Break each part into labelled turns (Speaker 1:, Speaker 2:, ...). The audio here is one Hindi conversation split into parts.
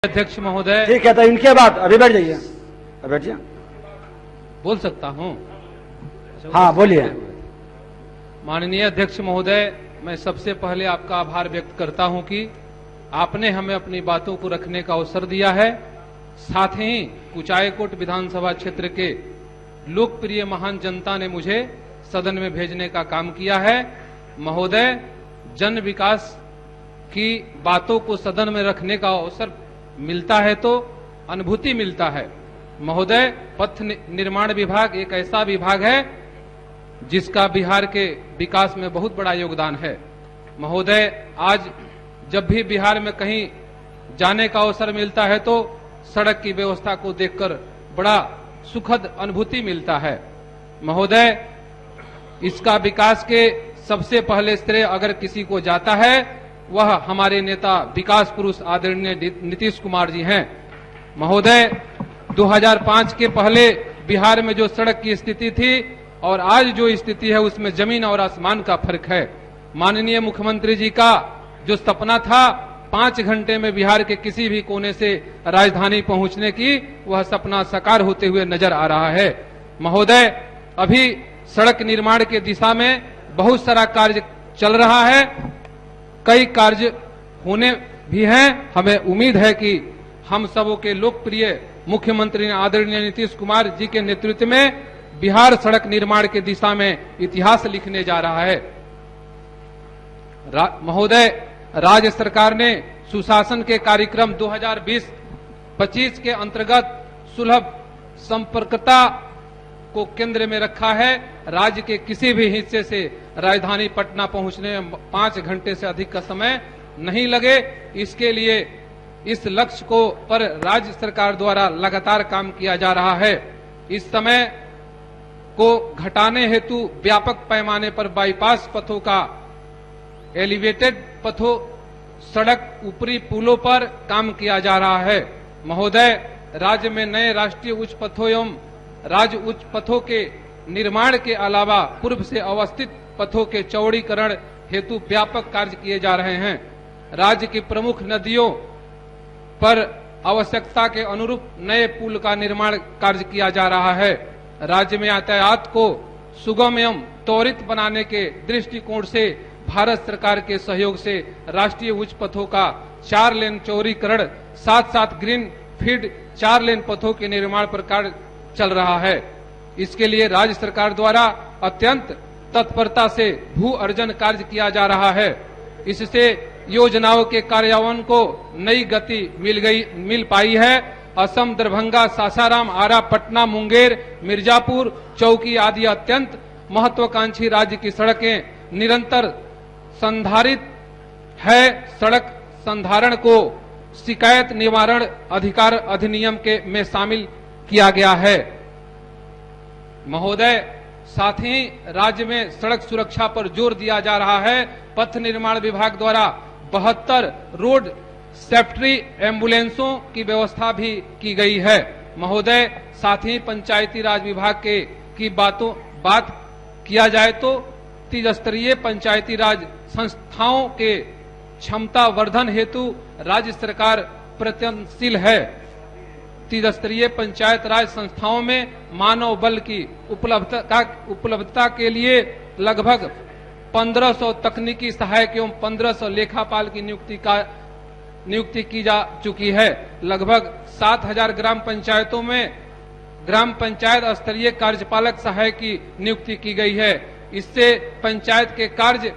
Speaker 1: अध्यक्ष महोदय,
Speaker 2: ठीक है, तो इनके बाद अभी बैठ जाइए, बैठिए।
Speaker 1: बोल सकता हूं?
Speaker 2: हाँ बोलिए।
Speaker 1: माननीय अध्यक्ष महोदय, मैं सबसे पहले आपका आभार व्यक्त करता हूं कि आपने हमें अपनी बातों को रखने का अवसर दिया है। साथ ही कुचायकोट विधानसभा क्षेत्र के लोकप्रिय महान जनता ने मुझे सदन में भेजने का काम किया है। महोदय, जन विकास की बातों को सदन में रखने का अवसर मिलता है तो अनुभूति मिलता है। महोदय, पथ निर्माण विभाग एक ऐसा विभाग है जिसका बिहार के विकास में बहुत बड़ा योगदान है। महोदय, आज जब भी बिहार में कहीं जाने का अवसर मिलता है तो सड़क की व्यवस्था को देखकर बड़ा सुखद अनुभूति मिलता है। महोदय, इसका विकास के सबसे पहले श्रेय अगर किसी को जाता है वह हमारे नेता विकास पुरुष आदरणीय नीतीश कुमार जी हैं। महोदय, 2005 के पहले बिहार में जो सड़क की स्थिति थी और आज जो स्थिति है उसमें जमीन और आसमान का फर्क है। माननीय मुख्यमंत्री जी का जो सपना था 5 घंटे में बिहार के किसी भी कोने से राजधानी पहुंचने की, वह सपना साकार होते हुए नजर आ रहा है। महोदय, अभी सड़क निर्माण के दिशा में बहुत सारा कार्य चल रहा है, कई कार्य होने भी हैं। हमें उम्मीद है कि हम सबों के लोकप्रिय मुख्यमंत्री आदरणीय नीतीश कुमार जी के नेतृत्व में बिहार सड़क निर्माण के दिशा में इतिहास लिखने जा रहा है। महोदय, राज्य सरकार ने सुशासन के कार्यक्रम 2020-25 के अंतर्गत सुलभ संपर्कता को केंद्र में रखा है। राज्य के किसी भी हिस्से से राजधानी पटना पहुंचने में 5 घंटे से अधिक का समय नहीं लगे। इसके लिए इस लक्ष्य को पर राज्य सरकार द्वारा लगातार काम किया जा रहा है। इस समय को घटाने हेतु व्यापक पैमाने पर बाईपास पथों का, एलिवेटेड पथों, सड़क, ऊपरी पुलों पर काम किया जा रहा है। महोदय, राज्य में नए राष्ट्रीय उच्च पथों एवं राज्य उच्च पथों के निर्माण के अलावा पूर्व से अवस्थित पथों के चौड़ीकरण हेतु व्यापक कार्य किए जा रहे हैं। राज्य की प्रमुख नदियों पर आवश्यकता के अनुरूप नए पुल का निर्माण कार्य किया जा रहा है। राज्य में यातायात को सुगम एवं त्वरित बनाने के दृष्टिकोण से भारत सरकार के सहयोग से राष्ट्रीय उच्च पथों का 4 लेन चौड़ीकरण, साथ ग्रीन फील्ड 4 लेन पथों के निर्माण पर कार्य चल रहा है। इसके लिए राज्य सरकार द्वारा अत्यंत तत्परता से भू अर्जन कार्य किया जा रहा है। इससे योजनाओं के कार्यान्वयन को नई गति मिल पाई है। असम, दरभंगा, सासाराम, आरा, पटना, मुंगेर, मिर्जापुर, चौकी आदि अत्यंत महत्वाकांक्षी राज्य की सड़कें निरंतर संधारित है। सड़क संधारण को शिकायत निवारण अधिकार अधिनियम के में शामिल किया गया है। महोदय, साथ ही राज्य में सड़क सुरक्षा पर जोर दिया जा रहा है। पथ निर्माण विभाग द्वारा 72 रोड सेफ्टी एम्बुलेंसों की व्यवस्था भी की गई है। महोदय, साथ ही पंचायती राज विभाग की बात किया जाए तो त्रिस्तरीय पंचायती राज संस्थाओं के क्षमता वर्धन हेतु राज्य सरकार प्रयत्नशील है। त्रिस्तरीय पंचायत राज संस्थाओं में मानव बल की उपलब्धता के लिए लगभग 1500 तकनीकी सहायक एवं 1500 लेखापाल की नियुक्ति की जा चुकी है। लगभग 7000 ग्राम पंचायतों में ग्राम पंचायत स्तरीय कार्यपालक सहायक की नियुक्ति की गई है। इससे पंचायत के कार्य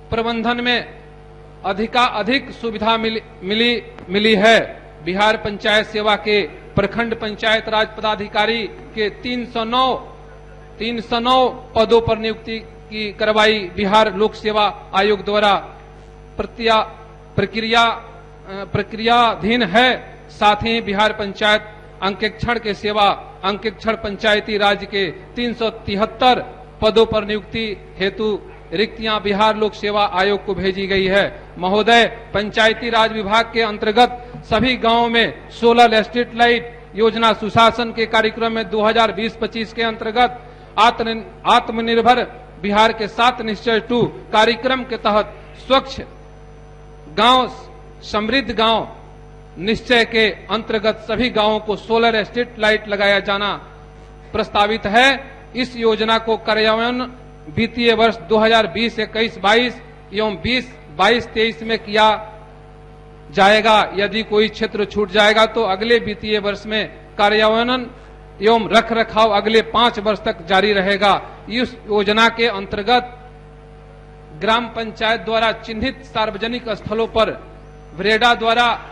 Speaker 1: प्रबंधन में अधिक सुविधा मिली है। बिहार पंचायत सेवा के प्रखंड पंचायत राज पदाधिकारी के 309 पदों पर नियुक्ति की करवाई बिहार लोक सेवा आयोग द्वारा प्रक्रियाधीन है। साथ ही बिहार पंचायत अंकेक्षण के सेवा अंकेक्षण पंचायती राज के 373 पदों पर नियुक्ति हेतु रिक्तियां बिहार लोक सेवा आयोग को भेजी गई है। महोदय, पंचायती राज विभाग के अंतर्गत सभी गांवों में 16 स्ट्रीट लाइट योजना सुशासन के कार्यक्रम में 2020-25 के अंतर्गत आत्मनिर्भर बिहार के 7 निश्चय 2 कार्यक्रम के तहत स्वच्छ गांव, समृद्ध गांव निश्चय के अंतर्गत सभी गांवों को सोलर स्ट्रीट लाइट लगाया जाना प्रस्तावित है। इस योजना को कार्यान्वयन वित्तीय वर्ष 2020-21-22 एवं 2022-23 में किया जाएगा। यदि कोई क्षेत्र छूट जाएगा तो अगले वित्तीय वर्ष में कार्यान्वयन एवं रख रखाव अगले 5 वर्ष तक जारी रहेगा। इस योजना के अंतर्गत ग्राम पंचायत द्वारा चिन्हित सार्वजनिक स्थलों पर वरेडा द्वारा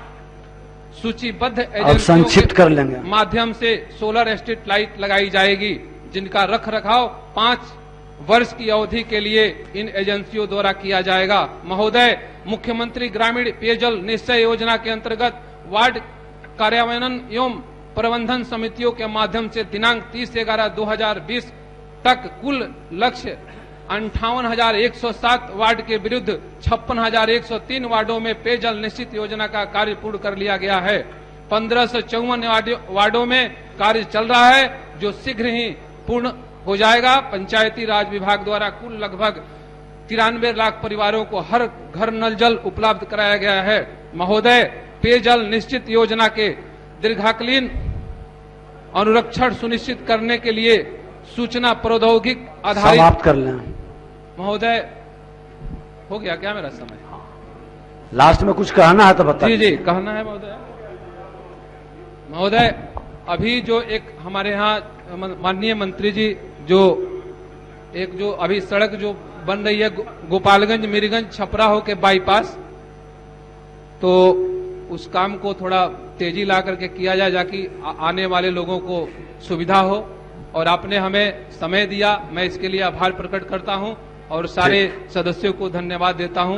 Speaker 1: सूचीबद्ध
Speaker 2: संक्षिप्त कर लेंगे
Speaker 1: माध्यम से सोलर स्ट्रीट लाइट लगाई जाएगी, जिनका रख रखाव 5 वर्ष की अवधि के लिए इन एजेंसियों द्वारा किया जाएगा। महोदय, मुख्यमंत्री ग्रामीण पेयजल निश्चय योजना के अंतर्गत वार्ड कार्यान्वयन एवं प्रबंधन समितियों के माध्यम से दिनांक 30/11/2020 तक कुल लक्ष्य 58,107 वार्ड के विरुद्ध 56,103 वार्डों में पेयजल निश्चित योजना का कार्य पूर्ण कर लिया गया है। 1554 वार्डों में कार्य चल रहा है, जो शीघ्र ही पूर्ण हो जाएगा। पंचायती राज विभाग द्वारा कुल लगभग 93 लाख परिवारों को हर घर नल जल उपलब्ध कराया गया है। महोदय, पेयजल निश्चित योजना के दीर्घकालीन अनुरक्षण सुनिश्चित करने के लिए सूचना प्रौद्योगिक आधारित
Speaker 2: समाप्त कर लें।
Speaker 1: महोदय, हो गया क्या मेरा समय?
Speaker 2: लास्ट में कुछ कहना है तो बताइए।
Speaker 1: जी, कहना है महोदय। महोदय, अभी जो एक हमारे यहाँ माननीय मंत्री जी जो अभी सड़क जो बन रही है गोपालगंज मीरगंज छपरा हो के बाईपास, तो उस काम को थोड़ा तेजी ला करके किया जाए, ताकि आने वाले लोगों को सुविधा हो। और आपने हमें समय दिया, मैं इसके लिए आभार प्रकट करता हूं और सारे सदस्यों को धन्यवाद देता हूं।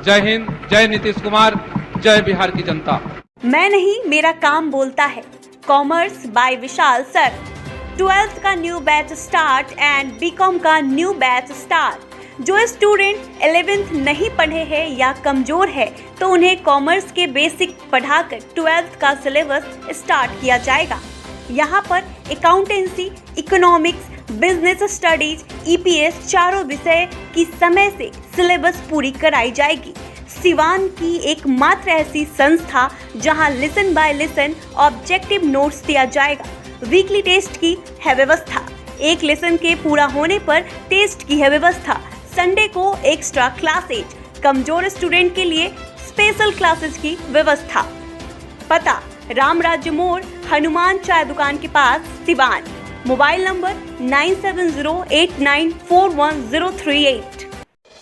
Speaker 1: जय हिंद, जय नीतीश कुमार, जय बिहार की जनता।
Speaker 3: मैं नहीं, मेरा काम बोलता है। Commerce by Vishal sir. 12th का new batch start and BCom का न्यू बैच स्टार्ट। जो स्टूडेंट 11th नहीं पढ़े हैं या कमजोर है तो उन्हें कॉमर्स के बेसिक पढ़ाकर 12th का सिलेबस स्टार्ट किया जाएगा। यहाँ पर accountancy, economics, business studies, EPS चारों विषय की समय से सिलेबस पूरी कराई जाएगी। सिवान की एकमात्र ऐसी संस्था जहां lesson by lesson objective notes दिया जाएगा। वीकली टेस्ट की है व्यवस्था। एक लेसन के पूरा होने पर टेस्ट की है व्यवस्था। संडे को एक्स्ट्रा क्लासेज, कमजोर स्टूडेंट के लिए स्पेशल क्लासेस की व्यवस्था। पता राम राज्य मोड़, हनुमान चाय दुकान के पास, सिवान। Mobile number 9708941038।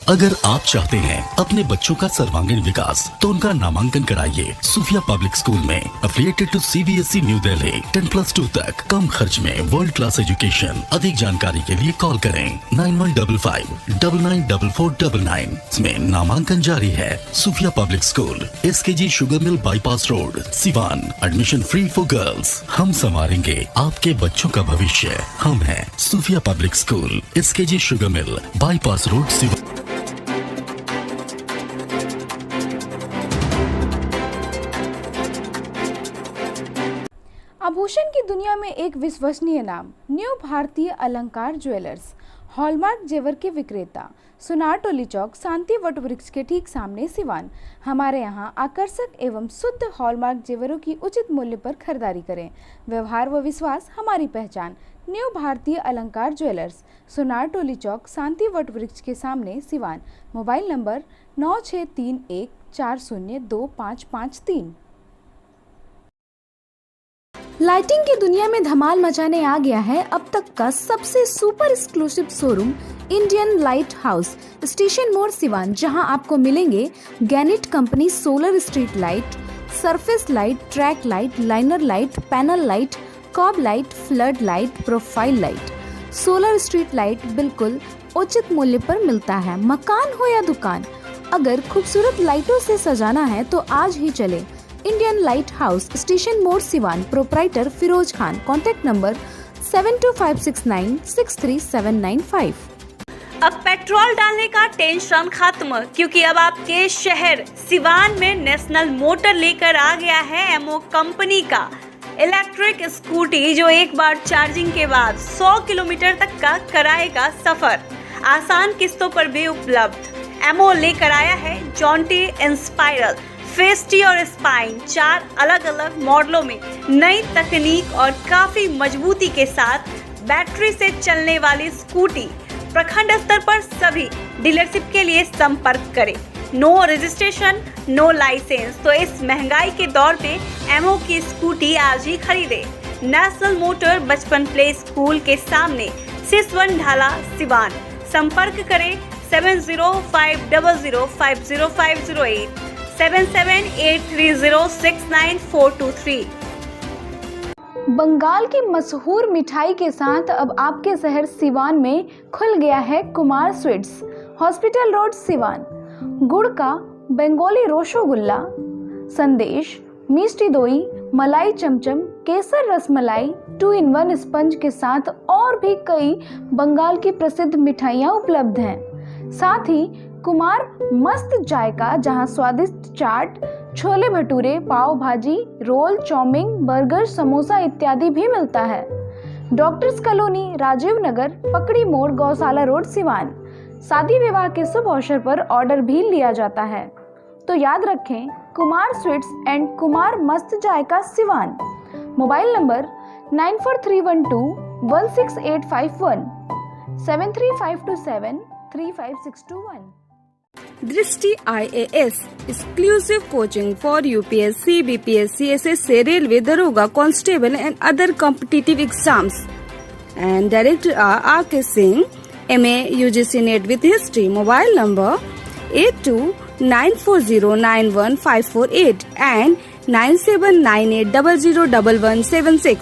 Speaker 4: अगर आप चाहते हैं अपने बच्चों का सर्वांगीण विकास तो उनका नामांकन कराइए सूफिया पब्लिक स्कूल में, affiliated to CBSE New Delhi. 10+2 तक कम खर्च में वर्ल्ड क्लास एजुकेशन। अधिक जानकारी के लिए कॉल करें 9155994499। इसमें नामांकन जारी है। Sufia public school, SKG sugar mill bypass road, Siwan. Admission free for girls. हम संवारेंगे आपके बच्चों का भविष्य। हम हैं Sufia public school, SKG sugar mill bypass road, Siwan.
Speaker 5: आभूषण की दुनिया में एक विश्वसनीय नाम, न्यू भारतीय अलंकार ज्वेलर्स। हॉलमार्क जेवर के विक्रेता, सुनार टोली चौक, शांति वट वृक्ष के ठीक सामने, सिवान। हमारे यहाँ आकर्षक एवं शुद्ध हॉलमार्क जेवरों की उचित मूल्य पर खरीदारी करें। व्यवहार व विश्वास हमारी पहचान। न्यू भारतीय अलंकार ज्वेलर्स, सुनार टोली चौक, शांति वट वृक्ष के सामने, सिवान। Mobile number 9631402553। लाइटिंग की दुनिया में धमाल मचाने आ गया है अब तक का सबसे super exclusive showroom Indian light house, station मोड़, सिवान, जहां आपको मिलेंगे Gannet company solar street light, surface light, track light, liner light, panel light, cob light, flood light, profile light. Solar street light बिल्कुल उचित मूल्य पर मिलता है। मकान हो या दुकान, अगर खूबसूरत लाइटों से सजाना है तो आज ही चले इंडियन लाइट हाउस, स्टेशन मोड़, Siwan. Proprietor Firoz Khan. Contact number 7256963795।
Speaker 3: अब पेट्रोल डालने का टेंशन खत्म, क्योंकि अब आपके शहर सिवान में नेशनल मोटर लेकर आ गया है एमओ कंपनी का इलेक्ट्रिक स्कूटी, जो एक बार चार्जिंग के बाद 100 किलोमीटर तक का कराएगा सफर। आसान किस्तों पर भी उपलब्ध। एमओ लेकर आया है जॉन्टी इंस्पायरल फेस्टी और स्पाइन 4 अलग अलग मॉडलों में नई तकनीक और काफी मजबूती के साथ बैटरी से चलने वाली स्कूटी। प्रखंड स्तर पर सभी डीलरशिप के लिए संपर्क करें। No registration, no licence. तो इस महंगाई के दौर पे एमओ की स्कूटी आज ही खरीदे। नेशनल मोटर बचपन प्ले स्कूल के सामने सिसवन ढाला सिवान। संपर्क करें 7050050508 7783069423।
Speaker 5: बंगाल की मशहूर मिठाई के साथ अब आपके शहर सिवान में खुल गया है Kumar sweets, hospital road Siwan. गुड़ का बंगाली रसगुल्ला, संदेश, मिष्टी दोई, मलाई चमचम, केसर रसमलाई, 2-in-1 स्पंज के साथ और भी कई बंगाल की प्रसिद्ध मिठाइयाँ उपलब्ध हैं। साथ ही कुमार मस्त जायका, जहां स्वादिष्ट चाट, छोले भटूरे, पाव भाजी, रोल, चाउमीन, बर्गर, समोसा इत्यादि भी मिलता है। डॉक्टर्स कॉलोनी, राजीव नगर, पकड़ी मोड़, गौशाला रोड सिवान। शादी विवाह के शुभ अवसर पर ऑर्डर भी लिया जाता है। तो याद रखें, कुमार स्वीट्स एंड कुमार मस्त जायका सिवान। मोबाइल नंबर 9431216851 73527
Speaker 6: दृष्टि IAS exclusive coaching for UPSC, BPSC, SSC, Railway, Daroga, Constable and other competitive exams. And Director R.K. Singh, MA, UGC NET with History. Mobile number 8294091548 and 9798001176.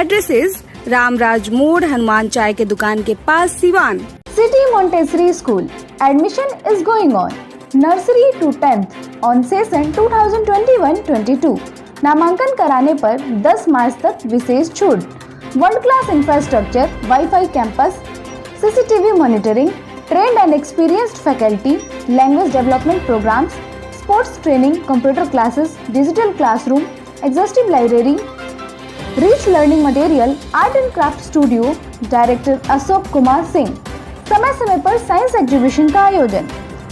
Speaker 6: Address is Ramraj मोड़, हनुमान चाय के दुकान के पास, Siwan.
Speaker 5: City Montessori school admission is going on. Nursery to 10th on session 2021-22। नामांकन कराने पर 10 मार्च तक विशेष छूट। World class infrastructure, wifi campus, CCTV monitoring, trained and experienced faculty, language development programmes, sports training, computer classes, digital classroom, exhaustive library, rich learning material, art and craft studio. Director Ashok Kumar Singh. समय समय पर साइंस एग्जीबिशन का आयोजन।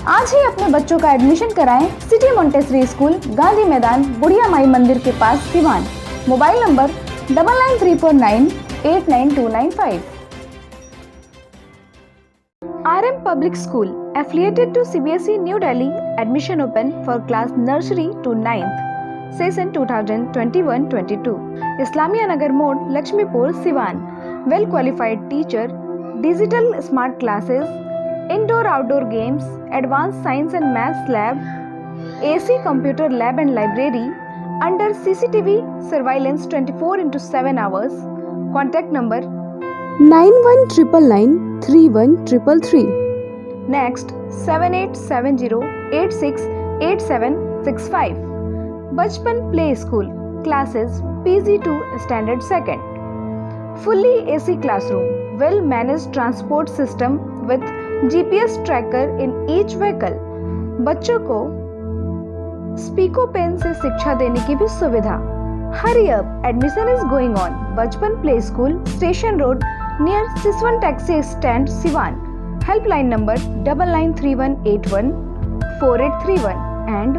Speaker 5: आज ही अपने बच्चों का एडमिशन कराएं सिटी मोंटेसरी स्कूल, गांधी मैदान, बुढ़िया माई मंदिर के पास, Siwan. Mobile number 9934989295। RM Public School affiliated to CBSE New Delhi. Admission open for class nursery to 9th. Session 2021-22. Islamia Nagar Mode, Lakshmipur, Siwan. Well qualified teacher, digital smart classes, indoor-outdoor games, advanced science and maths lab, AC computer lab and library, under CCTV surveillance 24/7 hours. Contact number 9199931333. Next 7870868765. Bachpan Play School. Classes PG to Standard 2nd. Fully AC classroom. Well managed transport system with GPS tracker in each vehicle. बच्चों को स्पीको पेन से शिक्षा देने की भी सुविधा। Hurry up! Admission is going on. Bachpan Play School, Station Road, near Siswan Taxi Stand, Siwan. Helpline number 9931814831 and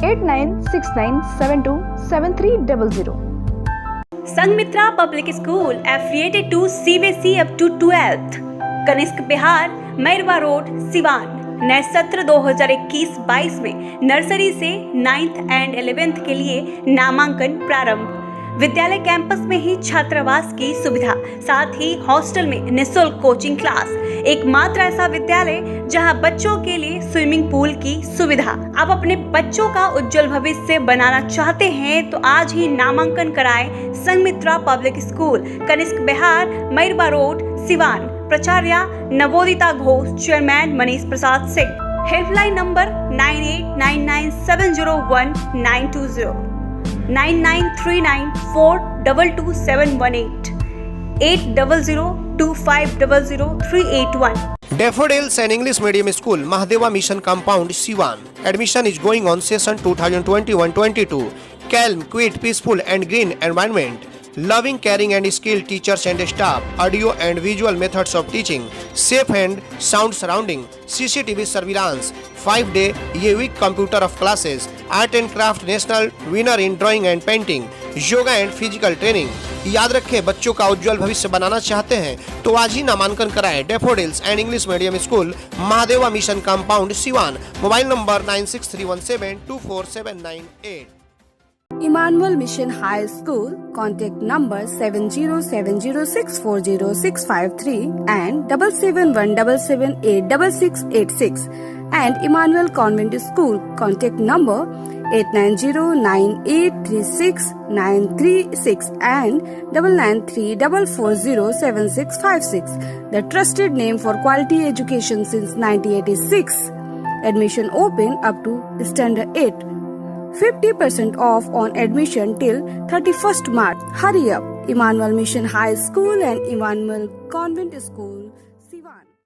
Speaker 5: 8969727300.
Speaker 3: Sanghamitra public school affiliated to CBSE up to 12th। Kanishka Bihar, Mairwa road, Siwan. नए सत्र 2021-22 में नर्सरी से 9th एंड 11th के लिए नामांकन प्रारंभ। विद्यालय कैंपस में ही छात्रावास की सुविधा, साथ ही हॉस्टल में निःशुल्क कोचिंग क्लास। एकमात्र ऐसा विद्यालय जहां बच्चों के लिए स्विमिंग पूल की सुविधा। आप अपने बच्चों का उज्जवल भविष्य बनाना चाहते हैं तो आज ही नामांकन कराएं Sanghamitra public school, Kanishk Bihar, Mairwa road, Siwan. प्राचार्य Navodita Ghosh, chairman Manish Prasad Singh. Helpline number 9899701920 9939422718 8002500381.
Speaker 7: Daffodils and English Medium School, Mahadeva Mission Compound, Siwan. Admission is going on session 2021-22. Calm, quiet, peaceful and green environment. loving, caring and skilled teachers and staff, audio and visual methods of teaching, safe and sound surrounding, CCTV surveillance, 5-day week computer of classes, art and craft national winner in drawing and painting, yoga and physical training. याद रखें, बच्चों का उज्जवल भविष्य बनाना चाहते हैं तो आज ही नामांकन कराएं daffodils and English medium school, Mahadeva mission compound, Siwan. Mobile number 9631724798।
Speaker 6: Emmanuel Mission High School, contact number 7070640653 and 7717786686, and Emmanuel Convent School, contact number 8909836936 and 9934407656. The trusted name for quality education since 1986. Admission open up to standard 8. 50% off on admission till 31st March. Hurry up! Emmanuel Mission High School and Emmanuel Convent School.